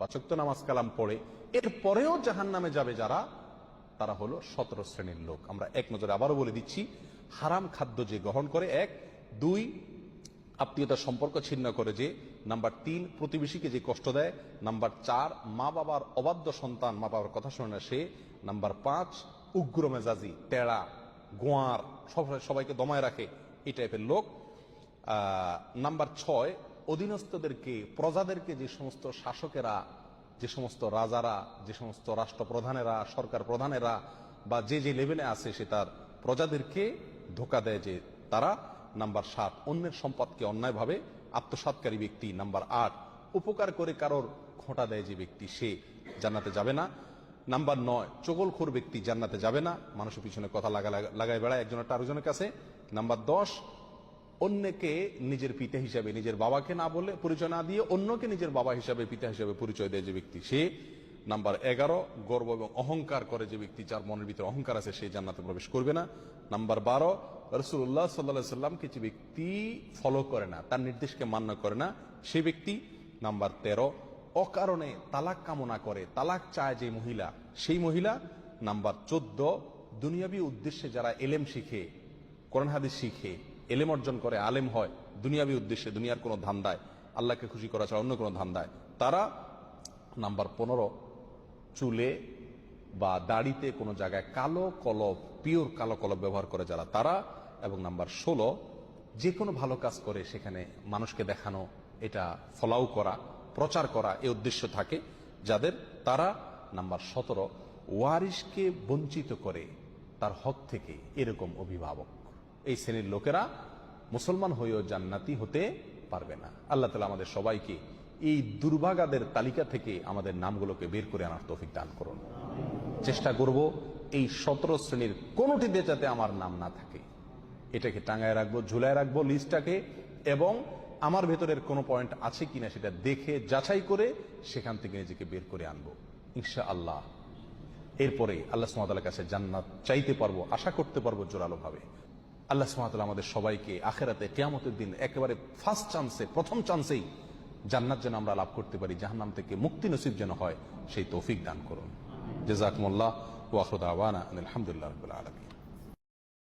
পাঁচ ওয়াক্ত নামাজ কালাম পড়ে, এরপরেও জাহান্নামে যাবে যারা, তারা হলো 17 শ্রেণীর লোক। আমরা এক নজরে আবারও বলে দিচ্ছি, হারাম খাদ্য যে গ্রহণ করে, 1, 2 আত্মীয়তার সম্পর্ক ছিন্ন করে যে, নাম্বার 3 প্রতিবেশীকে যে কষ্ট দেয়, নাম্বার 4 মা বাবার অবাধ্য সন্তান, মা বাবার কথা শোনে না সে, নাম্বার 5 উগ্র মেজাজি, তেড়া, গোয়ার, সবাইকে দমায় রাখে, এই টাইপের লোক। নাম্বার 6 অধীনস্থদেরকে, প্রজাদেরকে, যে সমস্ত শাসকেরা, যে সমস্ত রাজারা, যে সমস্ত রাষ্ট্রপ্রধানেরা, সরকার প্রধানেরা বা যে যে লেভেলে আছে সে তার প্রজাদেরকে ধোকা দেয় যে তারা। নাম্বার 7 অন্যের সম্পদকে অন্যায়ভাবে আত্মসাৎকারী ব্যক্তি। নাম্বার 8 উপকার করে কারোর খোঁটা দেয় যে ব্যক্তি, সে জান্নাতে যাবে না। নাম্বার 9 চগলখোর ব্যক্তি জান্নাতে যাবে না, মানুষের পিছনে কথা লাগায় বেড়ায় একজনের আরেকজনের কাছে। নাম্বার 10 অন্যকে নিজের পিতা হিসাবে, নিজের বাবাকে না বলে, পরিচয় না দিয়ে অন্যকে নিজের বাবা হিসাবে, পিতা হিসাবে পরিচয় দেয় যে ব্যক্তি, সে। নাম্বার 11 গর্ব এবং অহংকার করে যে ব্যক্তি, যার মনের ভিতরে অহংকার আছে, সে জান্নাতে প্রবেশ করবে না। নাম্বার 12 রাসূলুল্লাহ সাল্লাল্লাহু আলাইহি সাল্লামকে যে ব্যক্তি ফলো করে না, তার নির্দেশকে মান্য করে না, সে ব্যক্তি। নাম্বার 13 অকারণে তালাক কামনা করে, তালাক চায় যে মহিলা, সেই মহিলা। নাম্বার 14 দুনিয়াবী উদ্দেশ্যে যারা এলেম শিখে, কোরআন হাদিস শিখে, এলেম অর্জন করে, আলেম হয় দুনিয়াবী উদ্দেশ্যে, দুনিয়ার কোনো ধান্দায়, আল্লাহকে খুশি করা ছাড়া অন্য কোনো ধান্দায়, তারা। নাম্বার 15 চুলে বা দাড়িতে কোনো জায়গায় কালো কলব, পিওর কালো কলব ব্যবহার করে যারা, তারা। এবং নাম্বার 16 যে কোনো ভালো কাজ করে সেখানে মানুষকে দেখানো, এটা ফলাও করা, প্রচার করা, এই উদ্দেশ্য থাকে যাদের, তারা। নাম্বার 17 ওয়ারিশকে বঞ্চিত করে তার হক থেকে, এরকম অভিভাবক। এই শ্রেণীর লোকেরা মুসলমান হয়েও জান্নাতি হতে পারবে না। আল্লাহ তাআলা আমাদের সবাইকে এই দুর্ভাগাদের তালিকা থেকে আমাদের নামগুলোকে বের করে আনার তৌফিক দান করুন। চেষ্টা করব এই 17 শ্রেণীর কোনোটিতে যাতে আমার নাম না থাকে, এটাকে টাঙায় রাখবো, ঝুলায় রাখবো লিস্টটাকে, এবং আমার ভেতরের কোনো পয়েন্ট আছে কিনা সেটা দেখে যাচাই করে সেখান থেকে নিজেকে বের করে আনবো ইনশাআল্লাহ। এরপরে আল্লাহ সুবহানাহু ওয়া তাআলার কাছে জান্নাত চাইতে পারবো, আশা করতে পারবো জোরালো ভাবে। আল্লাহ সুবহানাহু ওয়া তাআলা আমাদের সবাইকে আখিরাতে কিয়ামতের দিন একেবারে ফার্স্ট চান্সে, প্রথম চান্সেই জান্নাত যেন আমরা লাভ করতে পারি, জাহান্নাম থেকে মুক্তি নসিব যেন হয়, সেই তৌফিক দান করুন। জাযাকুমুল্লাহ ওয়া আখিরু দাওয়ানা আলহামদুলিল্লাহি রাব্বিল আলামিন।